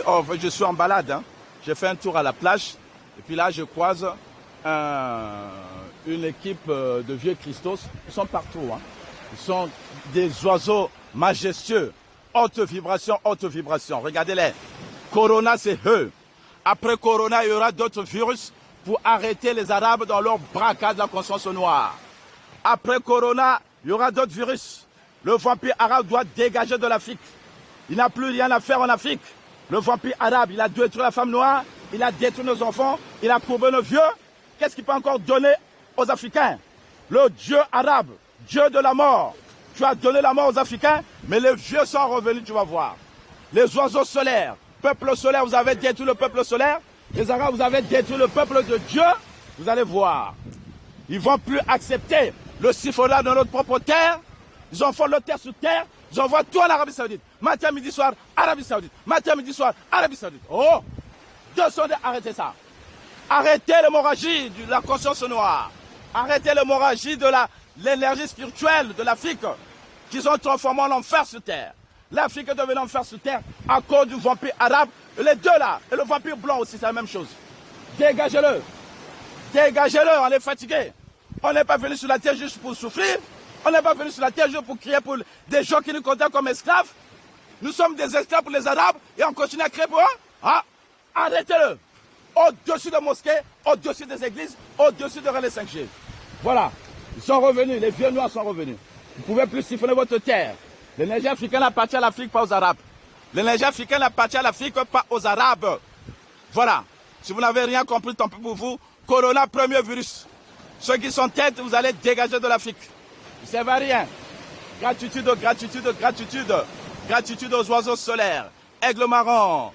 Oh, je suis en balade, hein. J'ai fait un tour à la plage et puis là je croise une équipe de vieux Christos. Ils sont partout, hein. Ils sont des oiseaux majestueux, haute vibration, haute vibration. Regardez-les. Corona, c'est eux. Après Corona, il y aura d'autres virus pour arrêter les Arabes dans leur braquage de la conscience noire. Après Corona, il y aura d'autres virus. Le vampire arabe doit dégager de l'Afrique. Il n'a plus rien à faire en Afrique. Le vampire arabe, il a détruit la femme noire, il a détruit nos enfants, il a courbé nos vieux. Qu'est-ce qu'il peut encore donner aux Africains? Le Dieu arabe, Dieu de la mort. Tu as donné la mort aux Africains, mais les vieux sont revenus, tu vas voir. Les oiseaux solaires, peuple solaire, vous avez détruit le peuple solaire. Les Arabes, vous avez détruit le peuple de Dieu. Vous allez voir. Ils ne vont plus accepter le siphonnage de notre propre terre. Ils en font leur terre sur terre. Ils envoient tout en Arabie Saoudite. Matin, midi, soir, Arabie Saoudite. Matin, midi, soir, Arabie Saoudite. Oh! Arrêtez ça. Arrêtez l'hémorragie de la conscience noire. Arrêtez l'hémorragie de l'énergie spirituelle de l'Afrique qu'ils ont transformé en enfer sur terre. L'Afrique est devenue enfer sur terre à cause du vampire arabe. Les deux là, et le vampire blanc aussi, c'est la même chose. Dégagez-le. Dégagez-le, on est fatigué. On n'est pas venu sur la terre juste pour souffrir. On n'est pas venu sur la terre juste pour crier pour des gens qui nous considèrent comme esclaves. Nous sommes des esclaves pour les Arabes et on continue à crier pour eux. Ah, arrêtez-le. Au-dessus des mosquées, au-dessus des églises, au-dessus de relais 5G. Voilà, ils sont revenus, les vieux noirs sont revenus. Vous ne pouvez plus siphonner votre terre. L'énergie africaine appartient à l'Afrique, pas aux Arabes. L'énergie africaine appartient à l'Afrique, pas aux Arabes. Voilà, si vous n'avez rien compris, tant pis pour vous. Corona, premier virus. Ceux qui sont têtes, vous allez dégager de l'Afrique. Vous ne servez à rien. Gratitude, gratitude, gratitude. Gratitude aux oiseaux solaires. Aigle marron,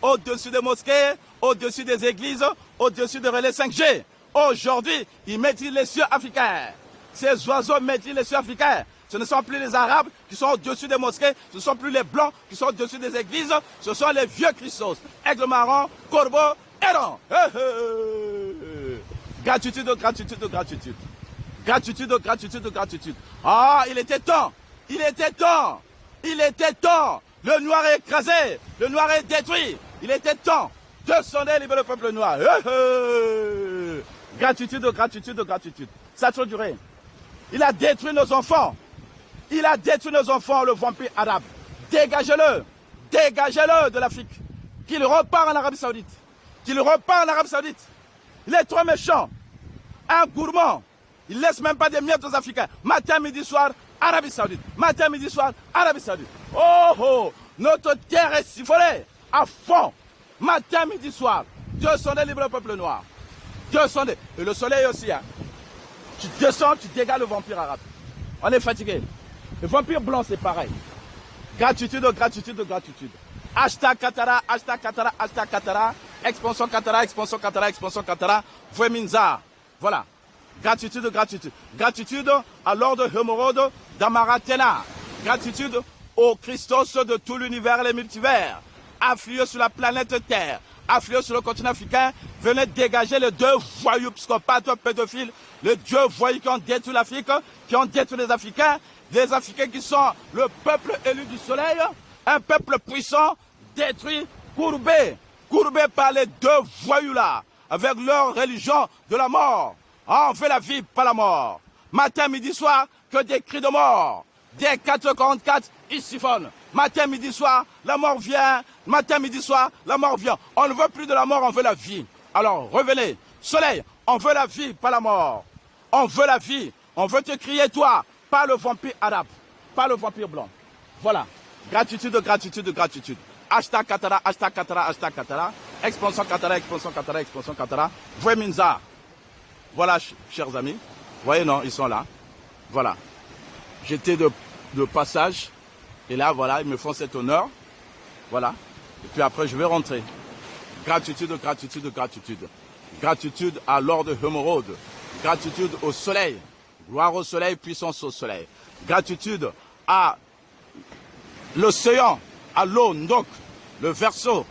au-dessus des mosquées, au-dessus des églises, au-dessus des relais 5G. Aujourd'hui, ils maîtrisent les cieux africains. Ces oiseaux maîtrisent les cieux africains. Ce ne sont plus les Arabes qui sont au-dessus des mosquées, ce ne sont plus les Blancs qui sont au-dessus des églises, ce sont les vieux Christos. Aigle marron, corbeau, héron. Gratitude, gratitude, gratitude. Gratitude, gratitude, gratitude. Ah, il était temps. Il était temps. Il était temps. Le noir est écrasé. Le noir est détruit. Il était temps de sonner libérer le peuple noir. Gratitude, gratitude, gratitude. Ça a trop duré. Il a détruit nos enfants. Il a détruit nos enfants, le vampire arabe. Dégagez-le. Dégagez-le de l'Afrique. Qu'il repart en Arabie Saoudite. Qu'il repart en Arabie Saoudite. Il est trop méchant. Un gourmand. Il ne laisse même pas des miettes aux Africains. Matin, midi, soir, Arabie Saoudite. Matin, midi, soir, Arabie Saoudite. Oh, oh, notre terre est sifflée à fond. Matin, midi, soir. Dieu sonne libre le peuple noir. Dieu sonne. Et le soleil aussi. Hein. Tu descends, tu dégages le vampire arabe. On est fatigué. Le vampire blanc, c'est pareil. Gratitude, gratitude, gratitude. Hashtag Katara, hashtag Katara, hashtag Katara. Expansion Katara, expansion Katara, expansion Katara. Voueminza. Voilà. Gratitude, gratitude. Gratitude à l'ordre hémorode d'Amaratena. Gratitude au Christos de tout l'univers et les multivers. Affluez sur la planète Terre. Affluez sur le continent africain. Venez dégager les deux voyous psychopathes pédophiles. Les deux voyous qui ont détruit l'Afrique, qui ont détruit les Africains. Des Africains qui sont le peuple élu du soleil. Un peuple puissant, détruit, courbé. Courbé par les deux voyous-là. Avec leur religion de la mort. Ah, on fait la vie, pas la mort. Matin, midi, soir, que des cris de mort. Dès 4h44, ils siphonnent. Matin, midi, soir, la mort vient. Matin, midi, soir, la mort vient. On ne veut plus de la mort, on veut la vie. Alors, revenez. Soleil, on veut la vie, pas la mort. On veut la vie. On veut te crier, toi, pas le vampire arabe, pas le vampire blanc. Voilà. Gratitude, gratitude, gratitude. Hashtag Katara, hashtag Katara, hashtag Katara. Expansion Katara, expansion Katara, expansion Katara. Voueminza. Voilà, chers amis. Vous voyez, non, ils sont là. Voilà. J'étais de passage. Et là, voilà, ils me font cet honneur. Voilà. Et puis après, je vais rentrer. Gratitude, gratitude, gratitude. Gratitude à l'ordre hémorode. Gratitude au soleil. Gloire au soleil, puissance au soleil. Gratitude à l'océan, à l'eau, donc, le verseau.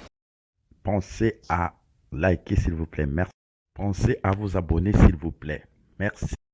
Pensez à liker, s'il vous plaît. Merci. Pensez à vous abonner, s'il vous plaît. Merci.